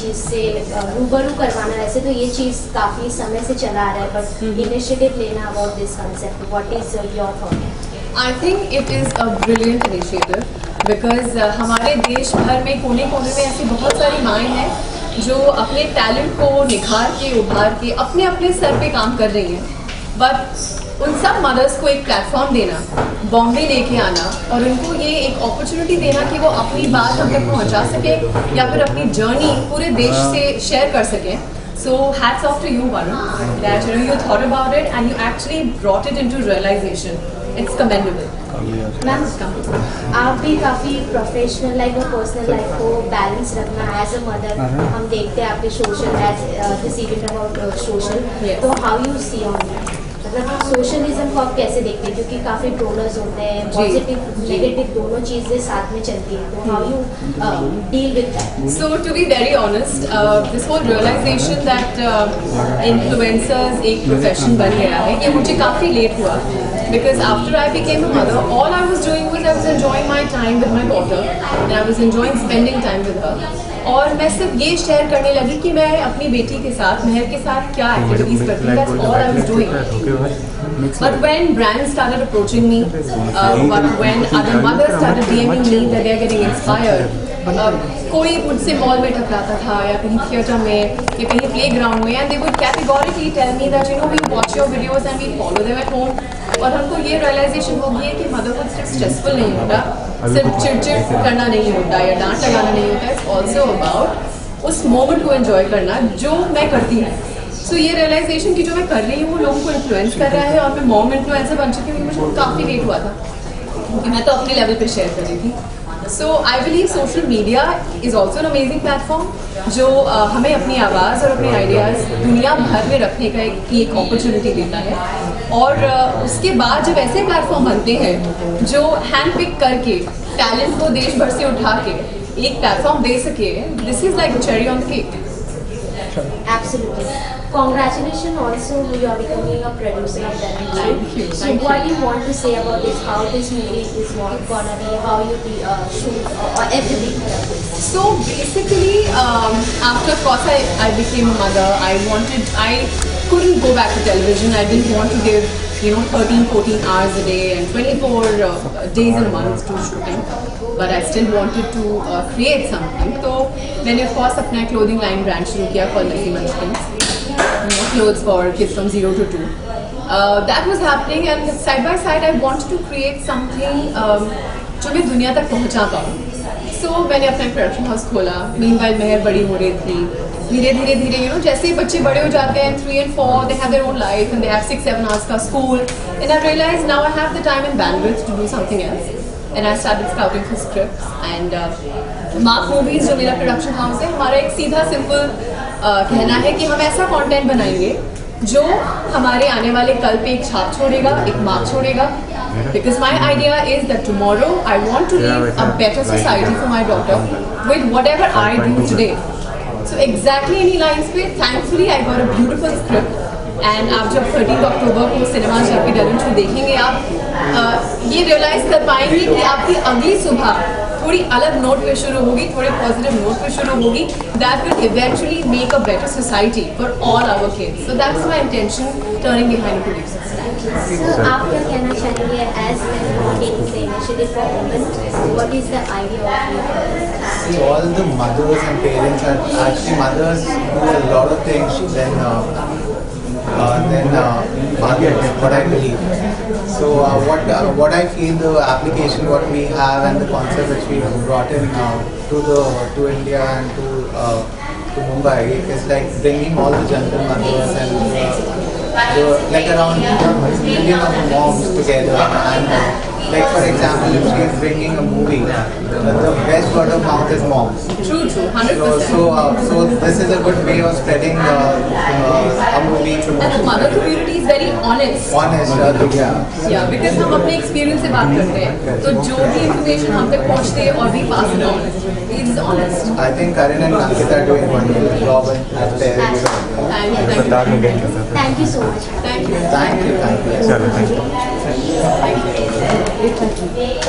चीज़ से रूबरू करवाना। वैसे तो ये चीज़ काफ़ी समय से चला आ रहा है, बट इनिशिएटिव लेना about this concept, what is your thought? I think it is a brilliant initiative because हमारे देश भर में कोने कोने में ऐसी बहुत सारी माएँ हैं जो अपने टैलेंट को निखार के उभार के अपने अपने स्तर पे काम कर रही हैं, बट उन सब मदर्स को एक प्लेटफॉर्म देना, बॉम्बे लेके आना और उनको ये एक अपॉर्चुनिटी देना कि वो अपनी बात हम तक पहुंचा सके या फिर अपनी जर्नी पूरे देश से शेयर कर सकें. So hats off to you, Varun, that you thought about it and you actually brought it into realization. It's commendable. Ma'am, आप भी काफ़ी प्रोफेशनल लाइफ और पर्सनल लाइफ को बैलेंस रखना एज अ मदर हम देखते हैं आपके social as this event about social, तो हाउ यू सी ऑन मतलब सोशलिज्म को आप कैसे देखते हैं, क्योंकि काफ़ी ट्रोलर्स होते हैं, पॉजिटिव नेगेटिव दोनों चीज़ें साथ में चलती हैं, तो how you deal with that? So to be very honest, this whole realization that influencers एक प्रोफेशन बन गया है, ये मुझे काफ़ी लेट हुआ. Because after I became a mother, all I was doing was I was enjoying my time with my daughter and I was enjoying spending time with her. और मैं सिर्फ ये शेयर करने लगी कि मैं अपनी बेटी के साथ, महर के साथ क्या एक्टिविटीज़ करती हूँ. That's all I was doing. But when brands started approaching me, but when other mothers started DMing me that they are getting inspired, कोई मुझसे मॉल में टकराता था या कहीं थिएटर में या कहीं प्ले ग्राउंड में, and they would categorically tell me that you know we watch your videos and we follow them at home. और हमको ये रियलाइजेशन हो गई है कि मदरहुड सिर्फ स्ट्रेसफुल नहीं होता, सिर्फ चिड़चिड़ करना नहीं होता या डांट लगाना नहीं होता. इट्स ऑल्सो अबाउट उस मोमेंट को एंजॉय करना जो मैं करती हूँ. सो ये रियलाइजेशन की जो मैं कर रही हूँ वो लोगों को इन्फ्लुएंस कर रहा है और मैं मॉम इन्फ्लुएंसर बन चुकी हूँ. मुझे काफ़ी लेट हुआ था क्योंकि मैं तो अपने लेवल पे शेयर कर रही थी. So I believe social media is also an amazing platform जो हमें अपनी आवाज़ और अपने आइडियाज़ दुनिया भर में रखने का एक अपॉर्चुनिटी देता है. और उसके बाद जब ऐसे प्लेटफॉर्म बनते हैं जो हैंड पिक करके टैलेंट को देश भर से उठा के एक प्लेटफॉर्म दे सके, this is like cherry on the cake. Absolutely. Congratulations also, you are becoming a producer of that movie. Thank you. So what do you want to say about this, how this movie is gonna be, how you shoot or everything? So basically, after of course I became a mother, I couldn't go back to television. I didn't want to give 13-14 hours a day and 24 days in a month to shooting, but I still wanted to create something. So मैंने of course अपना clothing line brand शुरू किया called Messy Munchkins, clothes for kids from 0 to 2. That was happening, and side by side I wanted to create something जो मैं दुनिया तक पहुंचा पाऊँ. So मैंने अपना प्रोडक्शन हाउस खोला. Meanwhile महर बड़ी हो रही थी. धीरे धीरे जैसे ही बच्चे बड़े हो जाते हैं 3 and 4 they have their own life and they have 6-7 hours का school, and I realized now I have the time and bandwidth to do something else, and I started scouting for scripts. And Mark Movies जो मेरा production house है, हमारा एक सीधा simple कहना है कि हम ऐसा कंटेंट बनाएंगे जो हमारे आने वाले कल पे एक छाप छोड़ेगा, एक मार्क छोड़ेगा. Because my idea is that tomorrow I want to leave a better society for my daughter with whatever I do today. So exactly इन्हीं लाइन्स पे thankfully I got a beautiful script, and आप जब 13 अक्टूबर को cinema जाके डलन show देखेंगे आप ये realise कर पाएंगे कि आपकी अगली सुबह थोड़ी अलग नोट पे शुरू होगी, थोड़े पॉजिटिव नोट पे शुरू होगी. That will eventually make a better society for all our kids. So that's my intention turning behind the producers. So आप क्या कहना चाहेंगे as taking the initiative for women? What is the idea of it? See, all the mothers and parents are actually mothers do a lot of things than fathers, what I believe. So what I feel the application what we have and the concept which we have brought in to India and to Mumbai is like bringing all the Jantar mothers and like around million of moms together, and like for example if she is bringing a movie, the best word of mouth is moms. True, 100%. So this is a good way of spreading a movie And the promotion. mother community is very honest. Yeah. Because हम अपने experience से बात करते हैं, तो जो भी information हम तक पहुंचते हैं और भी pass it on is honest. I think Karan and Ankita are doing wonderful job as parents. Thank you so much. Thank you. Thank you. चलो, thank you. Thank you.